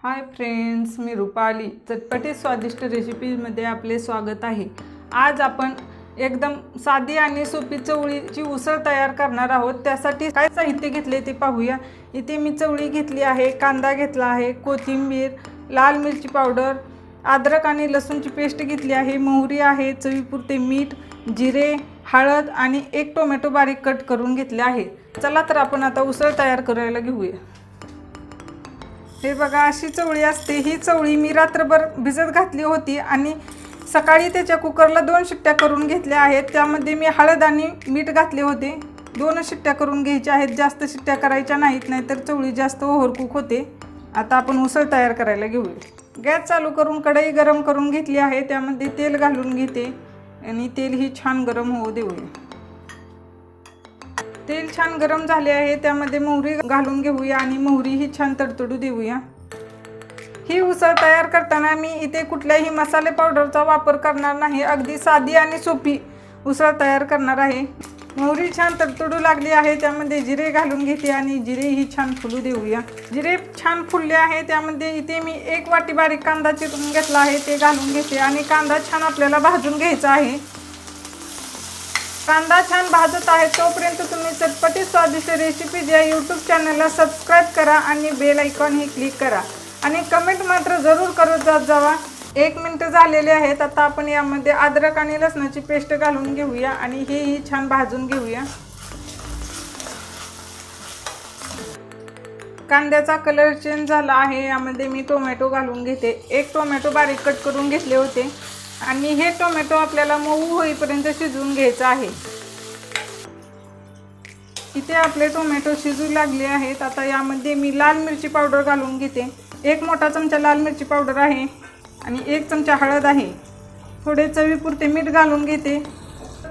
Hi friends, मी रुपाली चटपटीत स्वादिष्ट रेसिपीमध्ये आपले स्वागत आहे। आज आपण एकदम साधी आणि सोपी चवळीची उसळ तयार करणार आहोत। त्यासाठी काय साहित्य घेतले ते पाहूया। इथे मी चवळी घेतली आहे, कांदा घेतला आहे, कोथिंबीर, लाल मिरची पावडर, अद्रक आणि लसूणची पेस्ट घेतली आहे, मोहरी आहे, चवीपुरते मीठ, जिरे, हळद आणि एक टोमॅटो बारीक कट करून घेतले आहे। चला तर आपण आता उसळ तयार करायला घेऊया। हे बघा, अशी चवळी असते। ही चवळी मी रात्रभर भिजत घातली होती आणि सकाळी त्याच्या कुकरला 2 शिट्ट्या करून घेतल्या आहेत। त्यामध्ये मी हळद आणि मीठ घातले होते। 2 शिट्ट्या करून घ्यायच्या आहेत, जास्त शिट्ट्या करायच्या नाहीत, नाहीतर चवळी जास्त ओव्हरकुक होते। आता आपण उसळ तयार करायला घेऊया। गॅस चालू करून कढई गरम करून घेतली आहे। त्यामध्ये तेल घालून घेते आणि तेल ही छान गरम होऊ देऊया। तेल छान गरम झाले आहे, त्यामध्ये मोहरी घालून घेऊया आणि मोहरी ही छान तडतडू देऊया। ही उसळ तयार करताना मी इथे कुठल्याही मसाले पावडरचा वापर करणार नाही, अगदी साधी आणि सोपी उसळ तयार करणार आहे। मोहरी छान तडतडू लागली आहे, त्यामध्ये जिरे घालून घेते आणि जिरे ही छान फुलू देऊया। जिरे छान फुलले आहे, त्यामध्ये इथे मी 1 वाटी बारीक कांदा चिरून घेतला आहे, ते घालून घेते आणि कांदा छान आपल्याला भाजून घ्यायचा आहे। कांदा छान भाजत आहे तोपर्यंत तुम्ही चटपटीत स्वादिष्ट रेसिपीज या यूट्यूब चॅनलला सबस्क्राईब करा आणि बेल आयकॉन ही क्लिक करा आणि कमेंट मात्र जरूर करत जावा। 1 मिनिट झालेले आहेत। आता आपण यामध्ये अद्रक आणि लसणाची पेस्ट घालून घेऊया आणि हेही छान भाजून घेऊया। कांद्याचा कलर चेंज झाला आहे, यामध्ये मी टोमॅटो घालून घेते। 1 टोमॅटो बारीक कट करून घेतले होते आणि हे टोमॅटो आपल्याला मऊ होईपर्यंत शिजवून घ्यायचं आहे। इथे आपले टोमॅटो शिजू लागले आहेत। आता यामध्ये मी लाल मिरची पावडर घालून घेते। 1 मोठा चमचा लाल मिरची पावडर आहे आणि 1 चमचा हळद आहे। थोडे चवीपुरते मीठ घालून घेते।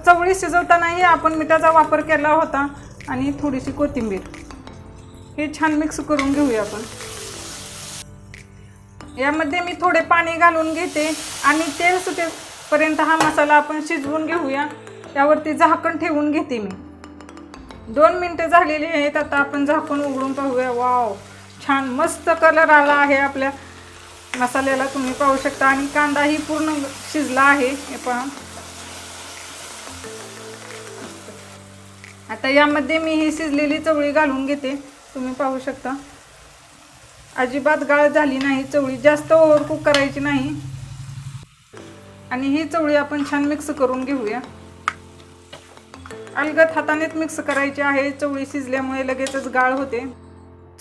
चवळी शिजवतानाही आपण मिठाचा वापर केला होता आणि थोडीशी कोथिंबीर। हे छान मिक्स करून घेऊया आपण। यामध्ये मी थोडे पाणी घालून घेते आणि तेल सुटेपर्यंत हा मसाला आपण शिजवून घेऊया। त्यावरती झाकण ठेवून घेते मी। 2 मिनिटे झालेली आहेत। आता आपण झाकण उघडून पाहूया। वाव, छान मस्त कलर आला आहे आपल्या मसाल्याला, तुम्ही पाहू शकता। आणि कांदाही पूर्ण शिजला आहे, हे पहा। आता यामध्ये मी ही शिजलेली चवळी घालून घेते, तुम्ही पाहू शकता। अजिबात गाळ झाली नाही, चवळी जास्त ओव्हरकुक करायची नाही आणि ही चवळी आपण छान मिक्स करून घेऊया। अलगद हातानेच मिक्स करायची आहे, चवळी शिजल्यामुळे लगेचच गाळ होते।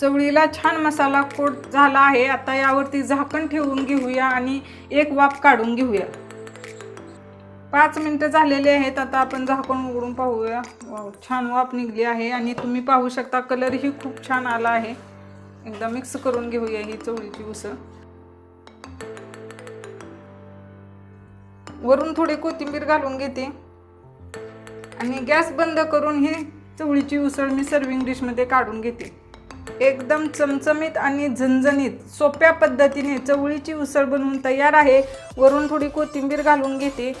चवळीला छान मसाला कोट झाला आहे। आता यावरती झाकण ठेवून घेऊया आणि 1 वाफ काढून घेऊया। 5 मिनिटं झालेले आहेत। आता आपण झाकण उघडून पाहूया। वाव, छान वाफ निघली आहे आणि तुम्ही पाहू शकता कलरही खूप छान आला आहे। एकदा मिक्स करून घेऊया ही चवळीची उसळ। वरून थोडी कोथिंबीर घालून घेते आणि गॅस बंद करून ही चवळीची उसळ मी सर्विंग डिशमध्ये काढून घेते। एकदम चमचमीत आणि झणझणीत सोप्या पद्धतीने चवळीची उसळ बनवून तयार आहे। वरून थोडी कोथिंबीर घालून घेते।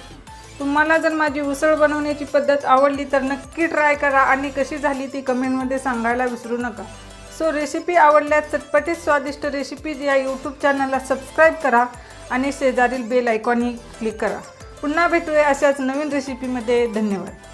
तुम्हाला जर माझी उसळ बनवण्याची पद्धत आवडली तर नक्की ट्राय करा आणि कशी झाली ती कमेंटमध्ये सांगायला विसरू नका। सो रेसिपी आवडल्यास चटपटीत स्वादिष्ट रेसिपीज या यूट्यूब चॅनलला सबस्क्राईब करा आणि शेजारील बेल आयकॉनही क्लिक करा। पुन्हा भेटूया अशाच नवीन रेसिपीमध्ये। धन्यवाद।